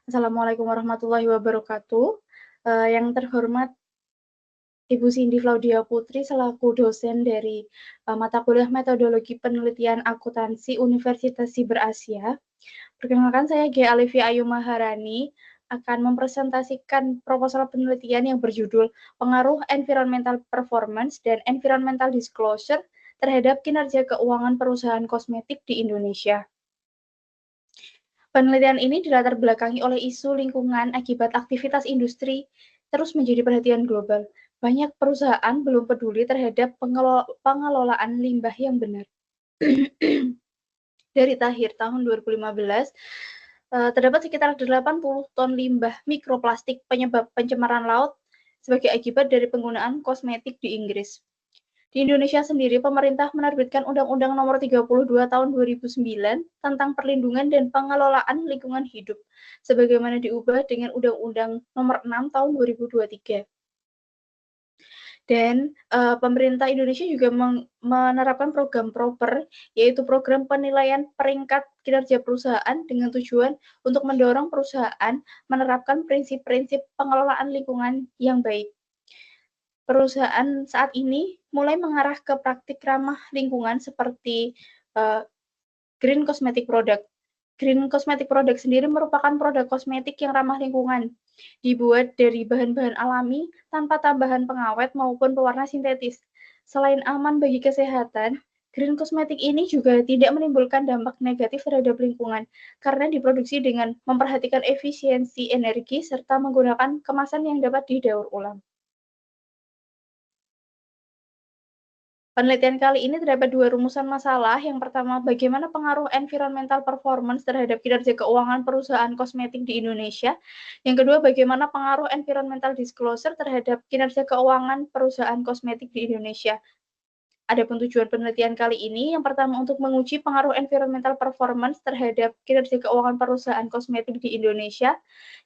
Assalamualaikum warahmatullahi wabarakatuh. Yang terhormat Ibu Cindy Claudia Putri selaku dosen dari mata kuliah Metodologi Penelitian Akuntansi Universitas Siber Asia. Perkenalkan, saya G. Alivia Ayu Maharani akan mempresentasikan proposal penelitian yang berjudul Pengaruh Environmental Performance dan Environmental Disclosure terhadap kinerja keuangan perusahaan kosmetik di Indonesia. Penelitian ini dilatar belakangi oleh isu lingkungan akibat aktivitas industri terus menjadi perhatian global. Banyak perusahaan belum peduli terhadap pengelolaan limbah yang benar. Dari akhir tahun 2015, terdapat sekitar 80 ton limbah mikroplastik penyebab pencemaran laut sebagai akibat dari penggunaan kosmetik di Inggris. Di Indonesia sendiri, pemerintah menerbitkan Undang-Undang Nomor 32 Tahun 2009 tentang perlindungan dan pengelolaan lingkungan hidup, sebagaimana diubah dengan Undang-Undang Nomor 6 Tahun 2023. Dan pemerintah Indonesia juga menerapkan program PROPER, yaitu program penilaian peringkat kinerja perusahaan dengan tujuan untuk mendorong perusahaan menerapkan prinsip-prinsip pengelolaan lingkungan yang baik. Perusahaan saat ini mulai mengarah ke praktik ramah lingkungan seperti green cosmetic product. Green cosmetic product sendiri merupakan produk kosmetik yang ramah lingkungan, dibuat dari bahan-bahan alami tanpa tambahan pengawet maupun pewarna sintetis. Selain aman bagi kesehatan, green cosmetic ini juga tidak menimbulkan dampak negatif terhadap lingkungan karena diproduksi dengan memperhatikan efisiensi energi serta menggunakan kemasan yang dapat didaur ulang. Penelitian kali ini terdapat dua rumusan masalah. Yang pertama, bagaimana pengaruh environmental performance terhadap kinerja keuangan perusahaan kosmetik di Indonesia. Yang kedua, bagaimana pengaruh environmental disclosure terhadap kinerja keuangan perusahaan kosmetik di Indonesia. Adapun tujuan penelitian kali ini, yang pertama untuk menguji pengaruh environmental performance terhadap kinerja keuangan perusahaan kosmetik di Indonesia.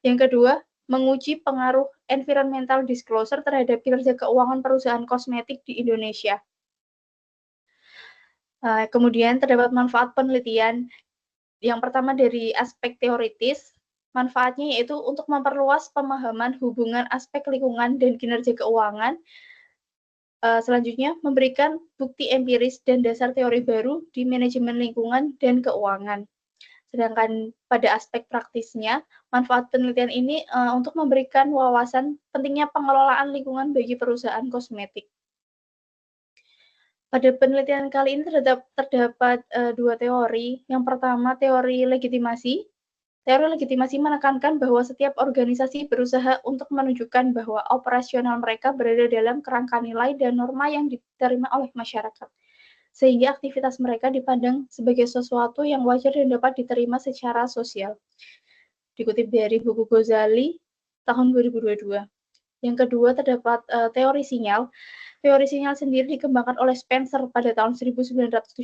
Yang kedua, menguji pengaruh environmental disclosure terhadap kinerja keuangan perusahaan kosmetik di Indonesia. Kemudian terdapat manfaat penelitian. Yang pertama dari aspek teoritis, manfaatnya yaitu untuk memperluas pemahaman hubungan aspek lingkungan dan kinerja keuangan. Selanjutnya, memberikan bukti empiris dan dasar teori baru di manajemen lingkungan dan keuangan. Sedangkan pada aspek praktisnya, manfaat penelitian ini untuk memberikan wawasan pentingnya pengelolaan lingkungan bagi perusahaan kosmetik. Pada penelitian kali ini terdapat dua teori. Yang pertama, teori legitimasi. Teori legitimasi menekankan bahwa setiap organisasi berusaha untuk menunjukkan bahwa operasional mereka berada dalam kerangka nilai dan norma yang diterima oleh masyarakat, sehingga aktivitas mereka dipandang sebagai sesuatu yang wajar dan dapat diterima secara sosial. Dikutip dari buku Ghazali tahun 2022. Yang kedua, terdapat teori sinyal. Teori sinyal sendiri dikembangkan oleh Spencer pada tahun 1973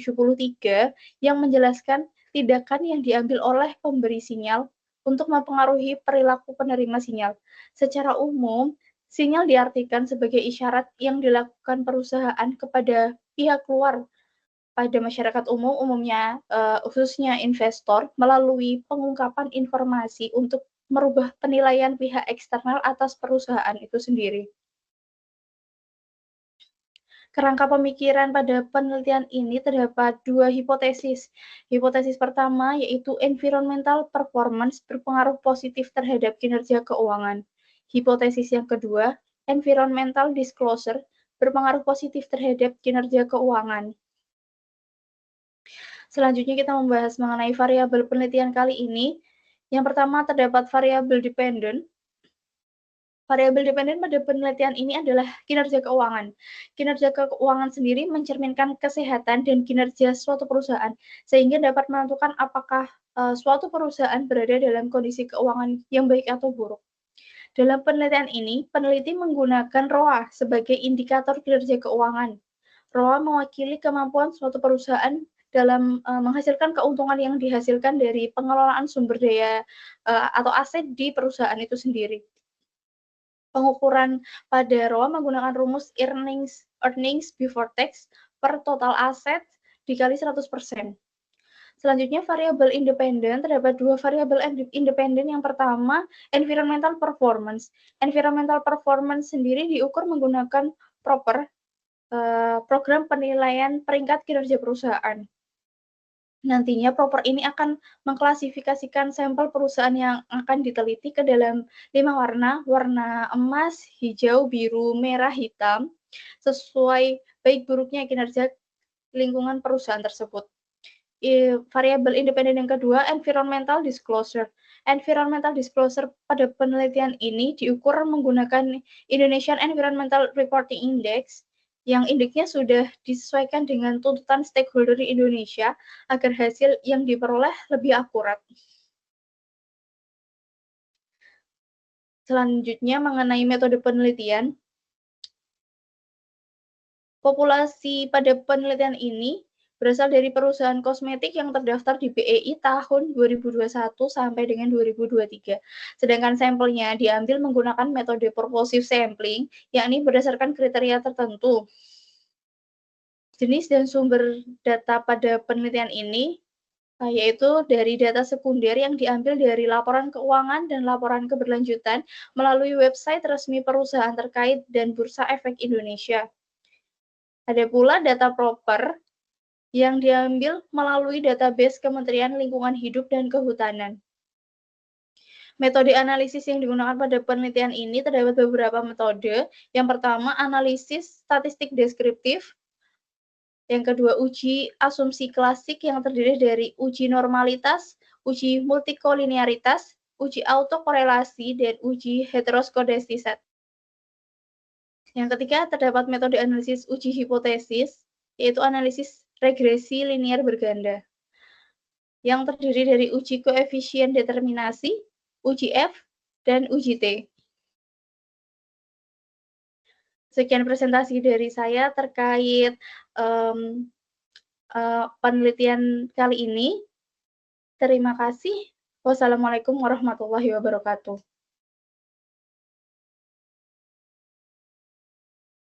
yang menjelaskan tindakan yang diambil oleh pemberi sinyal untuk mempengaruhi perilaku penerima sinyal. Secara umum, sinyal diartikan sebagai isyarat yang dilakukan perusahaan kepada pihak luar pada masyarakat umum, umumnya khususnya investor, melalui pengungkapan informasi untuk merubah penilaian pihak eksternal atas perusahaan itu sendiri. Kerangka pemikiran pada penelitian ini terdapat dua hipotesis. Hipotesis pertama yaitu environmental performance berpengaruh positif terhadap kinerja keuangan. Hipotesis yang kedua, environmental disclosure berpengaruh positif terhadap kinerja keuangan. Selanjutnya kita membahas mengenai variabel penelitian kali ini. Yang pertama terdapat variabel dependent. Variabel dependen pada penelitian ini adalah kinerja keuangan. Kinerja keuangan sendiri mencerminkan kesehatan dan kinerja suatu perusahaan, sehingga dapat menentukan apakah suatu perusahaan berada dalam kondisi keuangan yang baik atau buruk. Dalam penelitian ini, peneliti menggunakan ROA sebagai indikator kinerja keuangan. ROA mewakili kemampuan suatu perusahaan dalam menghasilkan keuntungan yang dihasilkan dari pengelolaan sumber daya atau aset di perusahaan itu sendiri. Pengukuran pada ROA menggunakan rumus earnings before tax per total aset dikali 100%. Selanjutnya variabel independen, terdapat dua variabel independen. Yang pertama, environmental performance. Environmental performance sendiri diukur menggunakan program penilaian peringkat kinerja perusahaan. Nantinya proper ini akan mengklasifikasikan sampel perusahaan yang akan diteliti ke dalam 5 warna, warna emas, hijau, biru, merah, hitam, sesuai baik buruknya kinerja lingkungan perusahaan tersebut. Variabel independen yang kedua, environmental disclosure. Environmental disclosure pada penelitian ini diukur menggunakan Indonesian Environmental Reporting Index, yang indeksnya sudah disesuaikan dengan tuntutan stakeholder di Indonesia agar hasil yang diperoleh lebih akurat. Selanjutnya mengenai metode penelitian. Populasi pada penelitian ini berasal dari perusahaan kosmetik yang terdaftar di BEI tahun 2021 sampai dengan 2023. Sedangkan sampelnya diambil menggunakan metode purposive sampling, yakni berdasarkan kriteria tertentu. Jenis dan sumber data pada penelitian ini yaitu dari data sekunder yang diambil dari laporan keuangan dan laporan keberlanjutan melalui website resmi perusahaan terkait dan Bursa Efek Indonesia. Ada pula data proper yang diambil melalui database Kementerian Lingkungan Hidup dan Kehutanan. Metode analisis yang digunakan pada penelitian ini terdapat beberapa metode. Yang pertama, analisis statistik deskriptif. Yang kedua, uji asumsi klasik yang terdiri dari uji normalitas, uji multikolinearitas, uji autokorelasi, dan uji heteroskodesitas. Yang ketiga, terdapat metode analisis uji hipotesis, yaitu analisis regresi linier berganda, yang terdiri dari uji koefisien determinasi, uji F, dan uji T. Sekian presentasi dari saya terkait penelitian kali ini. Terima kasih. Wassalamualaikum warahmatullahi wabarakatuh.